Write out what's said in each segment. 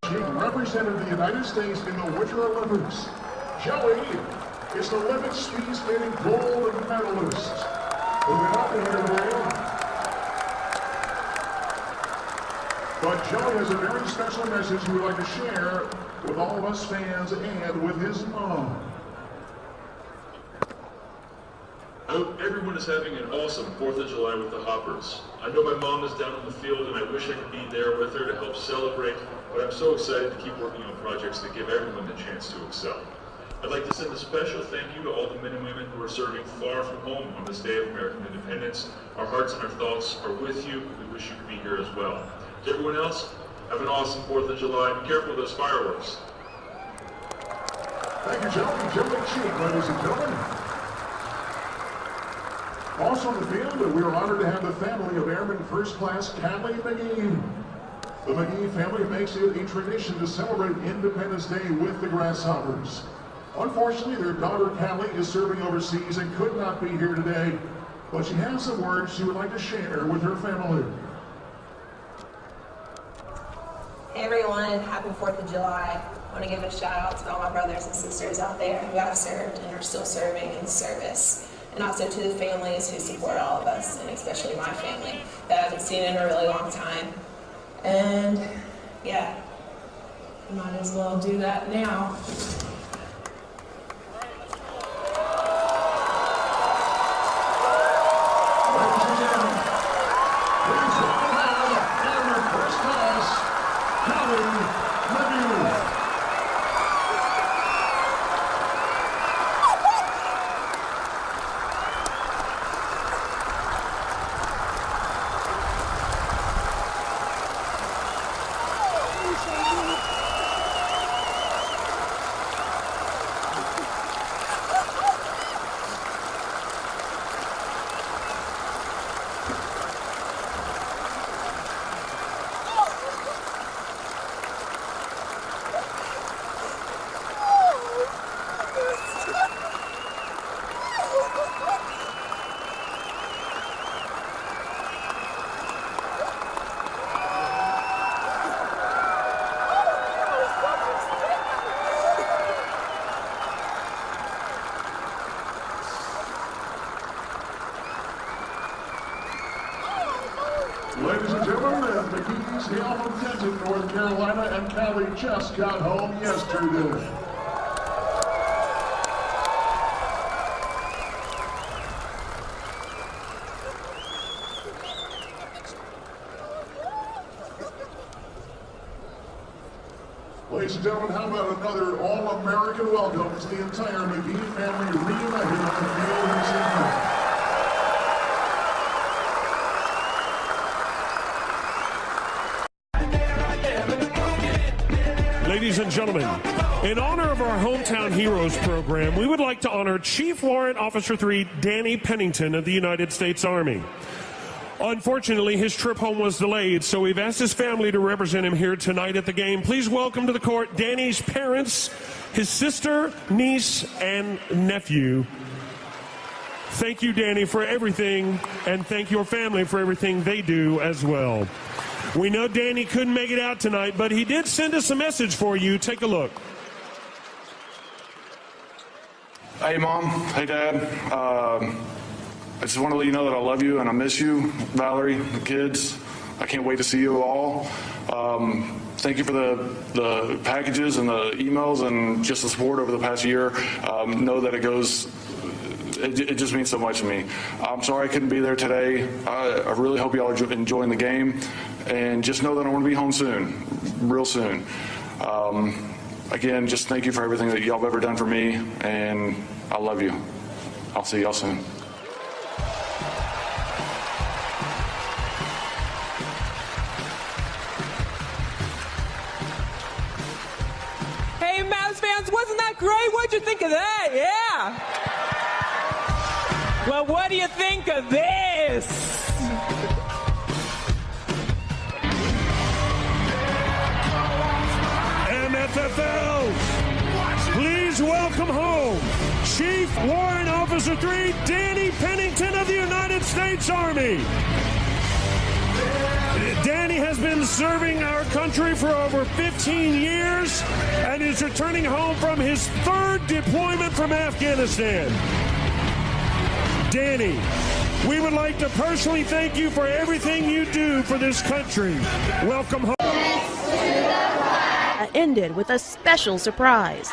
Represented the United States in the Winter Olympics. Joey is the limit speed skating gold medalist. Moving up here today. But Joey has a very special message he would like to share with all of us fans and with his mom. I hope everyone is having an awesome 4th of July with the Hoppers. I know my mom is down in the field and I wish I could be there with her to help celebrate, but I'm so excited to keep working on projects that give everyone the chance to excel. I'd like to send a special thank you to all the men and women who are serving far from home on this day of American independence. Our hearts and our thoughts are with you. We wish you could be here as well. To everyone else, have an awesome 4th of July. Be careful with those fireworks. Thank you, Joey. Joey Cheek, ladies and gentlemen. Also in the field, we are honored to have the family of Airman First Class Callie McGee. The McGee family makes it a tradition to celebrate Independence Day with the Grasshoppers. Unfortunately, their daughter Callie is serving overseas and could not be here today, but she has some words she would like to share with her family. Hey everyone, happy 4th of July. I want to give a shout out to all my brothers and sisters out there who have served and are still serving in service. And also to the families who support all of us, and especially my family that I haven't seen in a really long time. And yeah, might as well do that now. Ladies and gentlemen, the McGee's hail from Denton, North Carolina, and Callie just got home yesterday. Ladies and gentlemen, how about another all-American welcome to the entire McGee family reunited on the field this evening. Ladies and gentlemen, in honor of our Hometown Heroes program, we would like to honor Chief Warrant Officer 3 Danny Pennington of the United States Army. Unfortunately, his trip home was delayed, so we've asked his family to represent him here tonight at the game. Please welcome to the court Danny's parents, his sister, niece, and nephew. Thank you, Danny, for everything, and thank your family for everything they do as well. We know Danny couldn't make it out tonight, but he did send us a message for you. Take a look. Hey, Mom. Hey, Dad. I just want to let you know that I love you and I miss you, Valerie, the kids. I can't wait to see you all. Thank you for the packages and the emails and just the support over the past year. Know that it just means so much to me. I'm sorry I couldn't be there today. I really hope y'all are enjoying the game. And just know that I want to be home soon, real soon. Again, just thank you for everything that y'all have ever done for me, and I love you. I'll see y'all soon. Hey, Mavs fans, wasn't that great? What'd you think of that? Yeah. Well, what do you think of this? MFFL, please welcome home Chief Warrant Officer 3 Danny Pennington of the United States Army. Danny has been serving our country for over 15 years and is returning home from his 3rd deployment from Afghanistan. Danny, we would like to personally thank you for everything you do for this country. Welcome home. Ended with a special surprise.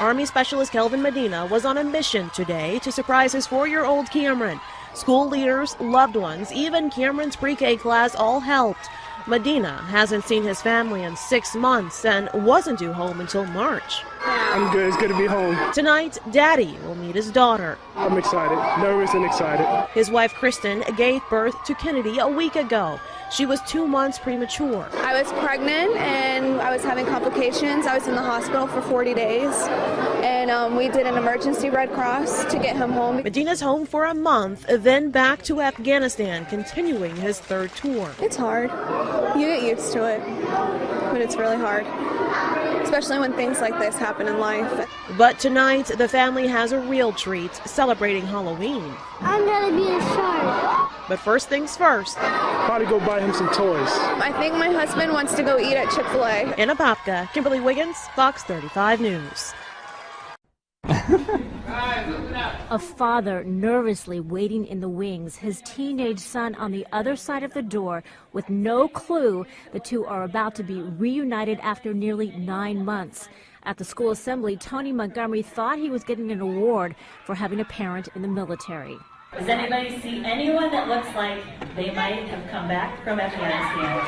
Army Specialist Kelvin Medina was on a mission today to surprise his 4-year-old Cameron. School leaders, loved ones, even Cameron's pre-K class all helped. Medina hasn't seen his family in 6 months and wasn't due home until March. I'm good. It's good to be home. Tonight, Daddy will meet his daughter. I'm excited, nervous and excited. His wife, Kristen, gave birth to Kennedy a week ago. She was 2 months premature. I was pregnant and I was having complications. I was in the hospital for 40 days and we did an emergency Red Cross to get him home. Medina's home for a month, then back to Afghanistan, continuing his 3rd tour. It's hard. You get used to it, but it's really hard, especially when things like this happen in life. But tonight, the family has a real treat, celebrating Halloween. I'm gonna be a shark. But first things first. Probably go buy him some toys. I think my husband wants to go eat at Chick-fil-A. In Apopka, Kimberly Wiggins, Fox 35 News. A father nervously waiting in the wings, his teenage son on the other side of the door with no clue the two are about to be reunited after nearly 9 months. At the school assembly, Tony Montgomery thought he was getting an award for having a parent in the military. Does anybody see anyone that looks like they might have come back from Afghanistan?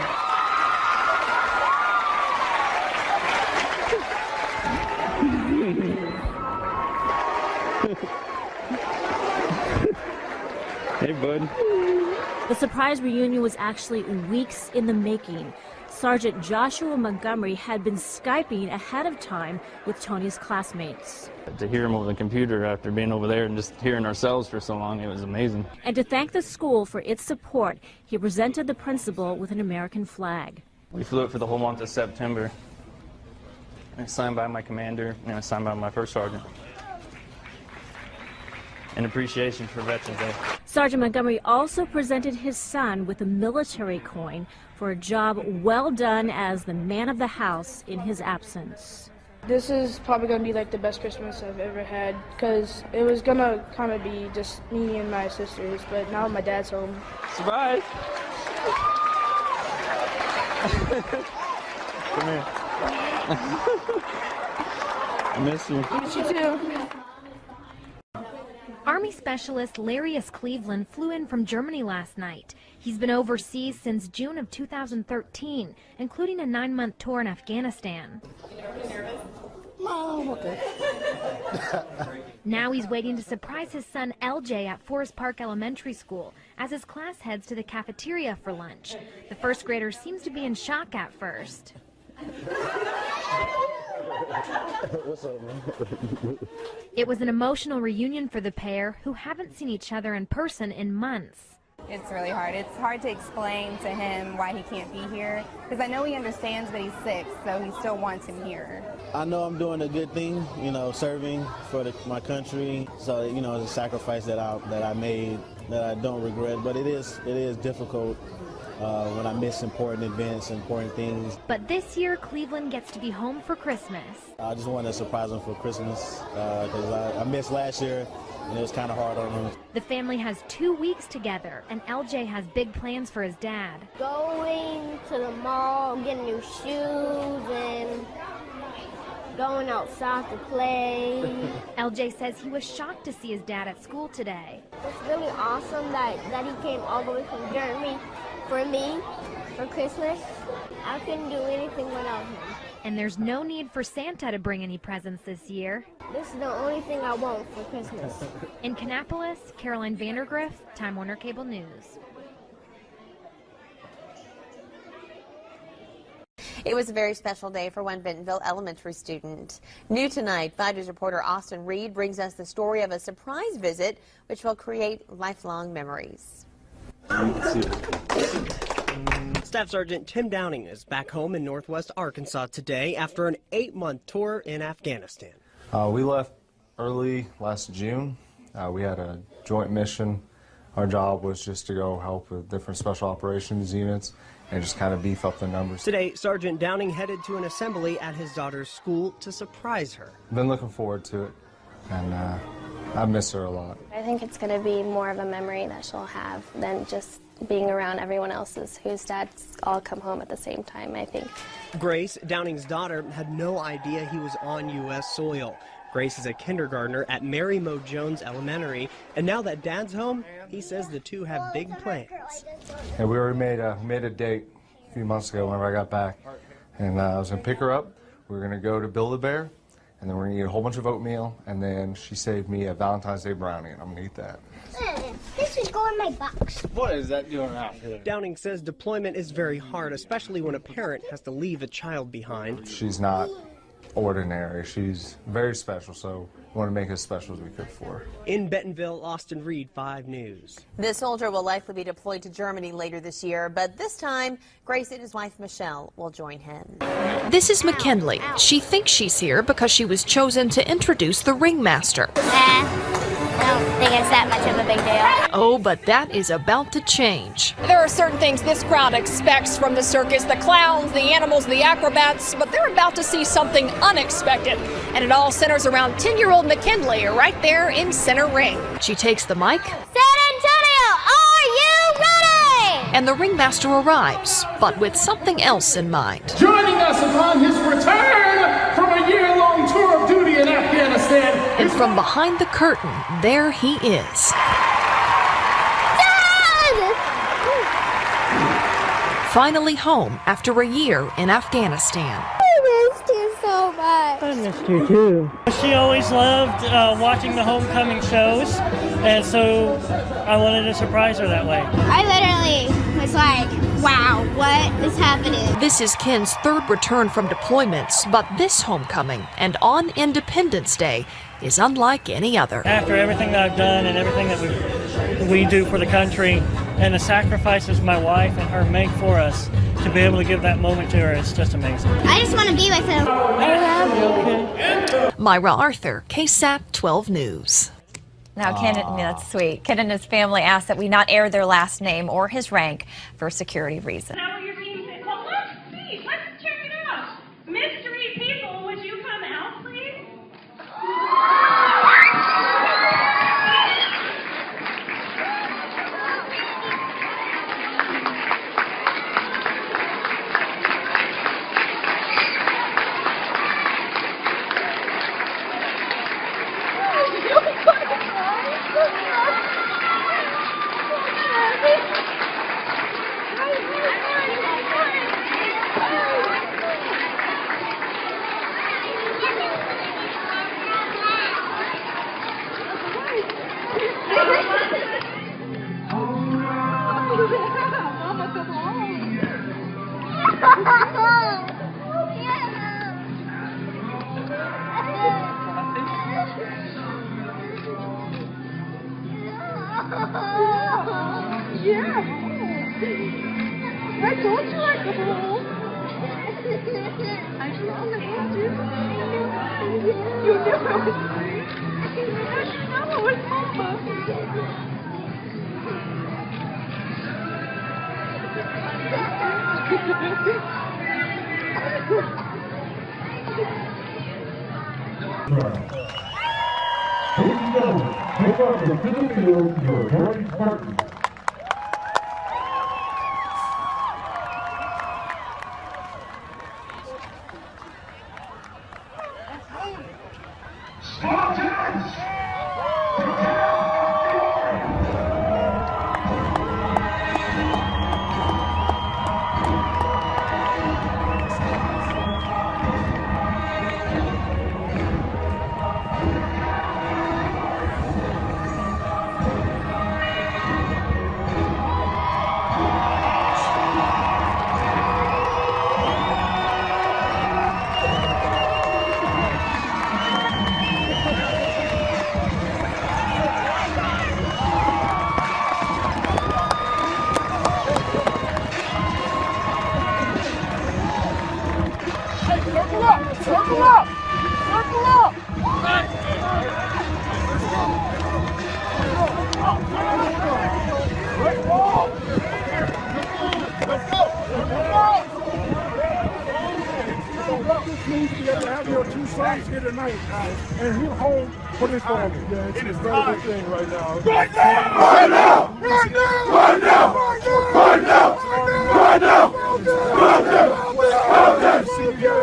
Hey, bud. The surprise reunion was actually weeks in the making. Sergeant Joshua Montgomery had been Skyping ahead of time with Tony's classmates. To hear him over the computer after being over there and just hearing ourselves for so long, it was amazing. And to thank the school for its support, he presented the principal with an American flag. We flew it for the whole month of September. And signed by my commander and signed by my first sergeant. In appreciation for Veterans Day. Sergeant Montgomery also presented his son with a military coin for a job well done as the man of the house in his absence. This is probably going to be like the best Christmas I've ever had because it was going to kind of be just me and my sisters, but now my dad's home. Surprise! Come here. I miss you. I miss you too. Army Specialist Larius Cleveland flew in from Germany last night. He's been overseas since June of 2013, including a 9-month tour in Afghanistan. Mom, okay. Now he's waiting to surprise his son LJ at Forest Park Elementary School as his class heads to the cafeteria for lunch. The first grader seems to be in shock at first. What's up, man? It was an emotional reunion for the pair who haven't seen each other in person in months. It's really hard. It's hard to explain to him why he can't be here because I know he understands that he's sick, so he still wants him here. I know I'm doing a good thing, serving for my country. So, it's a sacrifice that I made that I don't regret, but it is difficult when I miss important events, important things. But this year, Cleveland gets to be home for Christmas. I just want to surprise him for Christmas because I missed last year and it was kind of hard on him. The family has 2 weeks together, and LJ has big plans for his dad. Going to the mall, getting new shoes, and going outside to play. LJ says he was shocked to see his dad at school today. It's really awesome that he came all the way from Germany for me for Christmas. I couldn't do anything without him. And there's no need for Santa to bring any presents this year. This is the only thing I want for Christmas. In Kannapolis, Caroline Vandergriff, Time Warner Cable News. It was a very special day for one Bentonville elementary student. New tonight, 5 News reporter Austin Reed brings us the story of a surprise visit which will create lifelong memories. Staff Sergeant Tim Downing is back home in Northwest Arkansas today after an 8-month tour in Afghanistan. We left early last June. We had a joint mission Our job was just to go help with different special operations units and just kind of beef up the numbers. Today, Sergeant Downing headed to an assembly at his daughter's school to surprise her. Been looking forward to it, and I miss her a lot. I think it's going to be more of a memory that she'll have than just being around everyone else's whose dads all come home at the same time, I think. Grace, Downing's daughter, had no idea he was on U.S. soil. Grace is a kindergartner at Mary Mo Jones Elementary, and now that Dad's home, he says the two have big plans. And we already made a date a few months ago whenever I got back, and I was going to pick her up. We were going to go to Build-A-Bear, and then we're going to eat a whole bunch of oatmeal, and then she saved me a Valentine's Day brownie, and I'm going to eat that. This should go in my box. What is that doing out here? Downing says deployment is very hard, especially when a parent has to leave a child behind. She's not ordinary. She's very special, so we want to make it as special as we could for her. In Bentonville, Austin Reed, 5 News. This soldier will likely be deployed to Germany later this year, but this time, Grace and his wife Michelle will join him. This is McKinley. She thinks she's here because she was chosen to introduce the ringmaster. I don't think it's that much of a big deal. Oh, but that is about to change. There are certain things this crowd expects from the circus, the clowns, the animals, the acrobats, but they're about to see something unexpected. And it all centers around 10-year-old McKinley right there in center ring. She takes the mic. San Antonio, are you ready? And the ringmaster arrives, but with something else in mind. Joining us upon his return from a year-long tour of duty in Afghanistan. And from behind the curtain, there he is. Finally home after a year in Afghanistan. I missed you so much. I missed you too. She always loved watching the homecoming shows, and so I wanted to surprise her that way. I literally was like, wow, what is happening? This is Ken's third return from deployments, but this homecoming and on Independence Day is unlike any other. After everything that I've done and everything that we do for the country and the sacrifices my wife and her make for us, to be able to give that moment to her, it's just amazing. I just want to be with him. I love you. Myra Arthur, KSAT 12 News. Now, Ken, that's sweet. Ken and his family asked that we not air their last name or his rank for security reasons. Well, let's see. Let's check it out. Mystery people, would you come out, please? I told you I could hold. I promised you. You knew I was free. You know I was Mama. Take over the field, your very partner. tonight, and he's home for this family. Yeah, it's an incredible thing right now. Right now! Right now! Right now! Right now! Right now! Right now! Right now! Right now!